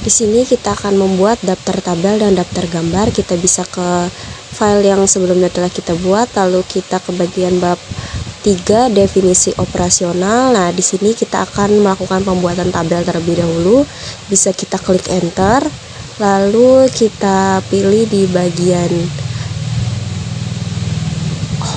Di sini kita akan membuat daftar tabel dan daftar gambar. Kita bisa ke file yang sebelumnya telah kita buat, lalu kita ke bagian bab 3 definisi operasional. Nah, di sini kita akan melakukan pembuatan tabel terlebih dahulu. Bisa kita klik enter, lalu kita pilih di bagian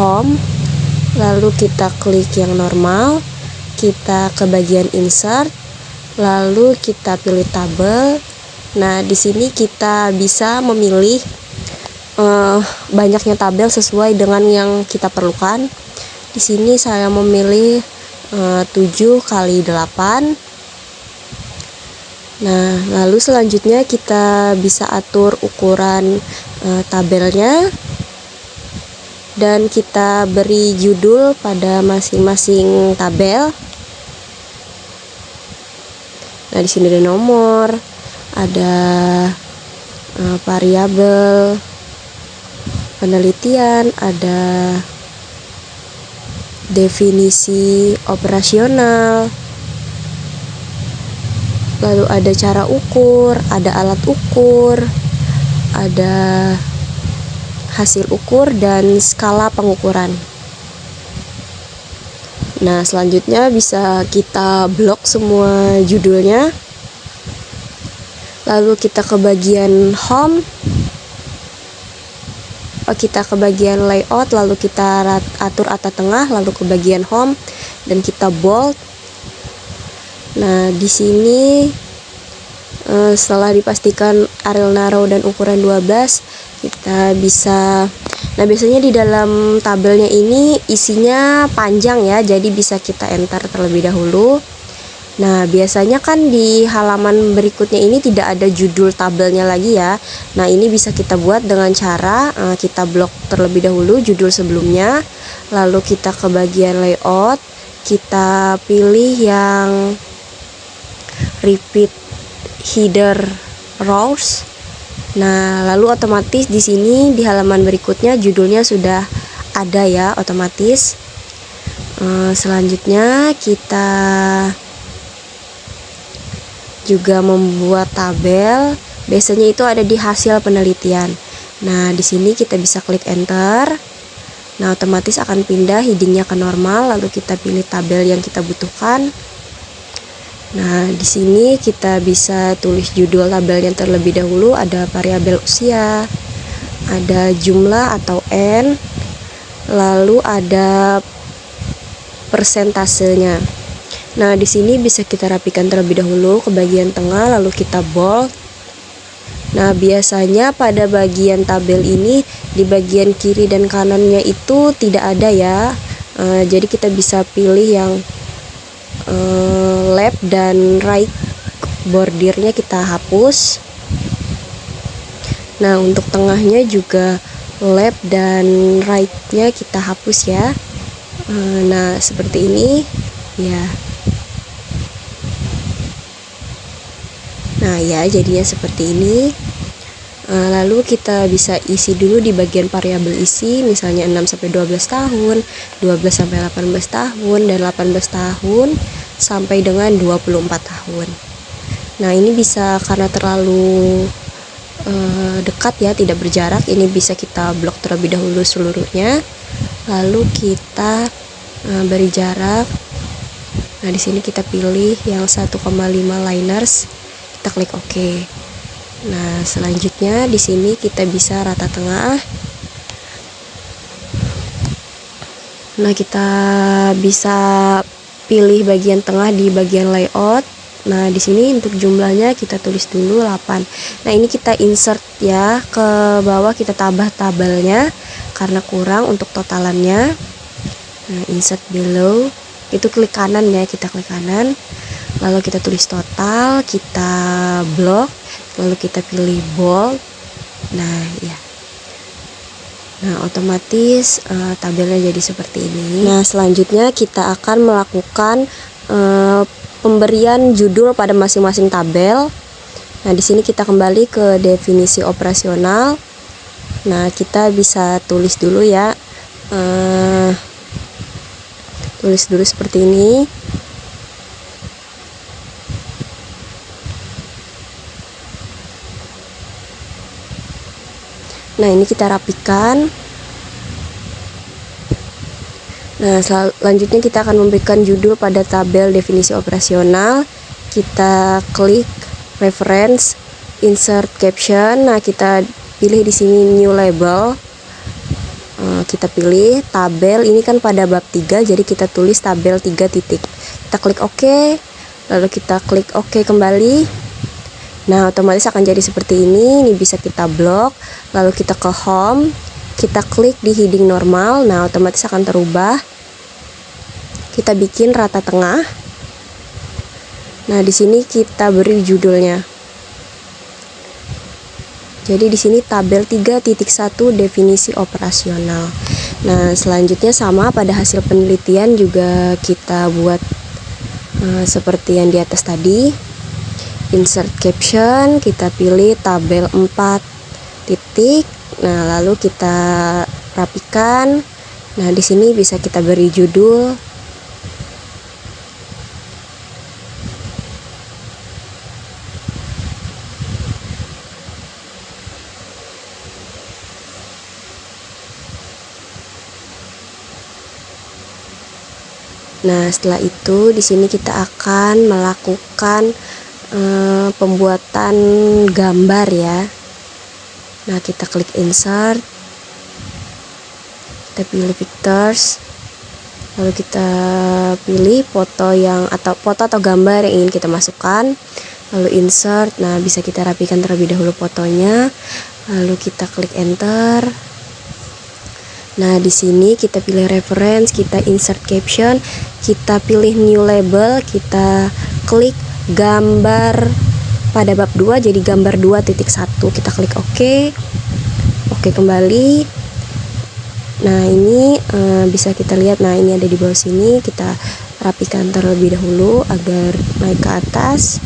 home, lalu kita klik yang normal, kita ke bagian insert, lalu kita pilih tabel. Nah, di sini kita bisa memilih banyaknya tabel sesuai dengan yang kita perlukan. Di sini saya memilih 7 kali 8. Nah, lalu selanjutnya kita bisa atur ukuran tabelnya dan kita beri judul pada masing-masing tabel. Nah, di sini ada nomor, ada variabel, penelitian, ada definisi operasional, lalu ada cara ukur, ada alat ukur, ada hasil ukur, dan skala pengukuran. Nah, selanjutnya bisa kita blok semua judulnya. Lalu kita ke bagian home, kita ke bagian layout, lalu kita atur rata tengah, lalu ke bagian home dan kita bold. Nah, di sini setelah dipastikan Arial narrow dan ukuran 12, kita bisa, nah biasanya di dalam tabelnya ini isinya panjang ya, jadi bisa kita enter terlebih dahulu. Nah, biasanya kan di halaman berikutnya ini tidak ada judul tabelnya lagi ya. Nah, ini bisa kita buat dengan cara kita blok terlebih dahulu judul sebelumnya, lalu kita ke bagian layout, kita pilih yang repeat header rows. Nah, lalu otomatis di sini di halaman berikutnya judulnya sudah ada ya, otomatis. Selanjutnya kita juga membuat tabel. Biasanya itu ada di hasil penelitian. Nah, di sini kita bisa klik enter. Nah, otomatis akan pindah headingnya ke normal, lalu kita pilih tabel yang kita butuhkan. Nah, di sini kita bisa tulis judul tabelnya terlebih dahulu, ada variabel usia, ada jumlah atau N, lalu ada persentasenya. Nah, di sini bisa kita rapikan terlebih dahulu ke bagian tengah, lalu kita bold. Nah, biasanya pada bagian tabel ini di bagian kiri dan kanannya itu tidak ada ya. Jadi kita bisa pilih yang left dan right bordirnya kita hapus. Nah, untuk tengahnya juga left dan right-nya kita hapus ya. Nah, seperti ini ya. Nah ya, jadinya seperti ini. Lalu kita bisa isi dulu di bagian variabel isi, misalnya 6-12 tahun, 12-18 tahun, dan 18 tahun sampai dengan 24 tahun. Nah, ini bisa karena terlalu dekat ya, tidak berjarak, ini bisa kita blok terlebih dahulu seluruhnya. Lalu kita beri jarak. Nah, di sini kita pilih yang 1,5 liners. Kita klik OK. Nah, selanjutnya di sini kita bisa rata tengah. Nah, kita bisa pilih bagian tengah di bagian layout. Nah, di sini untuk jumlahnya kita tulis dulu 8. Nah, ini kita insert ya, ke bawah kita tambah tabelnya karena kurang untuk totalannya. Nah, insert below, itu klik kanan ya, kita klik kanan. Lalu kita tulis total, kita blok, lalu kita pilih bold. Nah ya, nah otomatis tabelnya jadi seperti ini. Nah, selanjutnya kita akan melakukan pemberian judul pada masing-masing tabel. Nah, di sini kita kembali ke definisi operasional. Nah, kita bisa tulis dulu ya, tulis dulu seperti ini. Nah, ini kita rapikan. Nah, selanjutnya kita akan memberikan judul pada tabel definisi operasional. Kita klik reference, insert caption. Nah, kita pilih di sini new label. Kita pilih tabel, ini kan pada bab 3, jadi kita tulis tabel 3 titik. Kita klik OK, lalu kita klik OK kembali. Nah, otomatis akan jadi seperti ini. Ini bisa kita blok, lalu kita ke home, kita klik di heading normal. Nah, otomatis akan terubah. Kita bikin rata tengah. Nah, di sini kita beri judulnya. Jadi di sini tabel 3.1 definisi operasional. Nah, selanjutnya sama pada hasil penelitian juga kita buat seperti yang di atas tadi. Insert caption, kita pilih tabel 4 titik. Nah, lalu kita rapikan. Nah, di sini bisa kita beri judul. Nah, setelah itu di sini kita akan melakukan pembuatan gambar ya. Nah, kita klik insert, kita pilih pictures, lalu kita pilih foto atau gambar yang ingin kita masukkan, lalu insert. Nah, bisa kita rapikan terlebih dahulu fotonya, lalu kita klik enter. Nah, di sini kita pilih reference, kita insert caption, kita pilih new label, kita klik gambar pada bab 2 jadi gambar 2.1. Kita klik OK. OK kembali. Nah, ini bisa kita lihat. Nah, ini ada di bawah sini. Kita rapikan terlebih dahulu agar naik ke atas.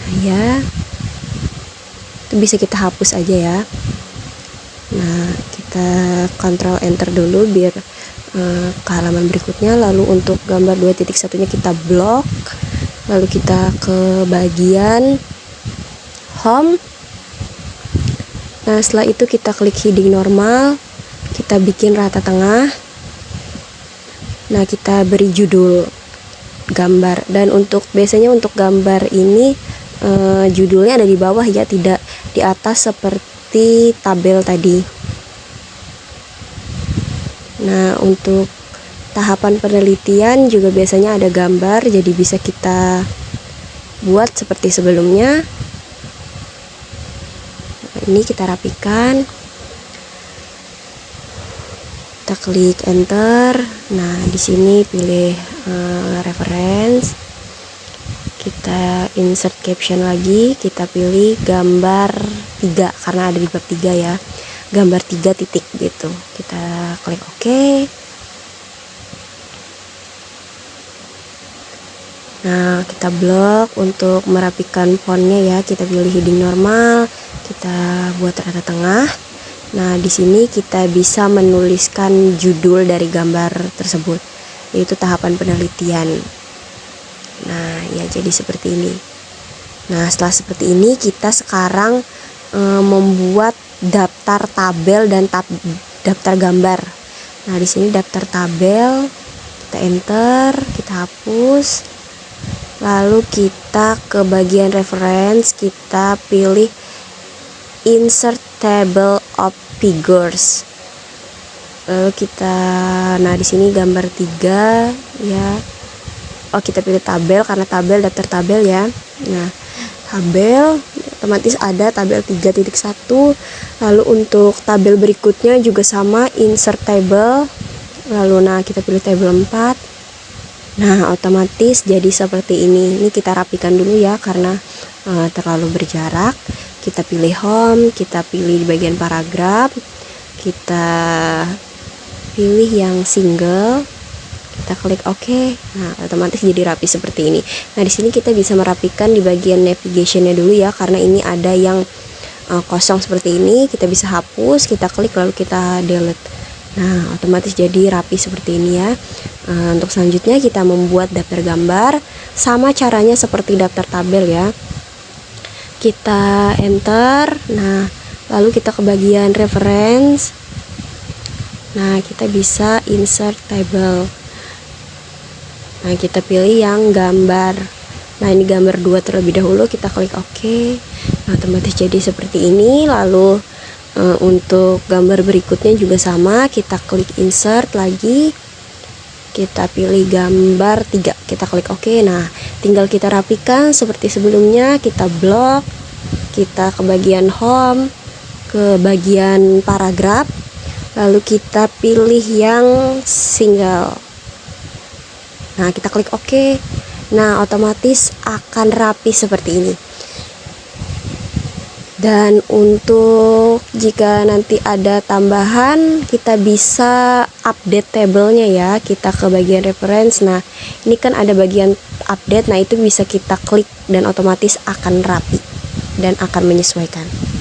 Nah, ya. Itu bisa kita hapus aja ya. Nah, kita Ctrl Enter dulu biar ke halaman berikutnya. Lalu untuk gambar 2.1 nya kita blok, lalu kita ke bagian home. Nah, setelah itu kita klik heading normal, kita bikin rata tengah. Nah, kita beri judul gambar, dan biasanya untuk gambar ini judulnya ada di bawah ya, tidak di atas seperti tabel tadi. Nah, untuk tahapan penelitian juga biasanya ada gambar, jadi bisa kita buat seperti sebelumnya. Nah, ini kita rapikan. Kita klik enter. Nah, di sini pilih reference. Kita insert caption lagi, kita pilih gambar 3 karena ada di bab 3 ya. Gambar 3 titik gitu. Kita klik OK. Nah, kita blok untuk merapikan fontnya ya. Kita pilih heading normal, kita buat rata tengah. Nah, di sini kita bisa menuliskan judul dari gambar tersebut, yaitu tahapan penelitian. Nah, ya jadi seperti ini. Nah, setelah seperti ini kita sekarang membuat daftar tabel dan daftar gambar. Nah, di sini daftar tabel, kita enter, kita hapus. Lalu kita ke bagian reference, kita pilih insert table of figures. Lalu nah di sini gambar 3 ya. Oh, kita pilih tabel karena tabel daftar tabel ya. Nah, tabel otomatis ada tabel 3.1. Lalu untuk tabel berikutnya juga sama, insert table. Lalu kita pilih tabel 4. Nah, otomatis jadi seperti ini. Ini kita rapikan dulu ya karena terlalu berjarak. Kita pilih home, kita pilih di bagian paragraf, kita pilih yang single, kita klik OK. Nah, otomatis jadi rapi seperti ini. Nah, di sini kita bisa merapikan di bagian navigationnya dulu ya, karena ini ada yang kosong seperti ini. Kita bisa hapus, kita klik lalu kita delete. Nah, otomatis jadi rapi seperti ini ya. Untuk selanjutnya kita membuat daftar gambar, sama caranya seperti daftar tabel ya. Kita enter. Nah, Lalu kita ke bagian reference. Nah, kita bisa insert table. Nah, kita pilih yang gambar. Nah, ini gambar 2 terlebih dahulu, kita klik OK. Nah, otomatis jadi seperti ini. Lalu untuk gambar berikutnya juga sama, kita klik insert lagi. Kita pilih gambar 3, kita klik OK. Nah, tinggal kita rapikan seperti sebelumnya. Kita blok, kita ke bagian home, ke bagian paragraf, lalu kita pilih yang single. Nah, kita klik OK. Nah, otomatis akan rapi seperti ini. Dan untuk jika nanti ada tambahan, kita bisa update tabelnya ya. Kita ke bagian reference. Nah, ini kan ada bagian update. Nah, itu bisa kita klik dan otomatis akan rapi dan akan menyesuaikan.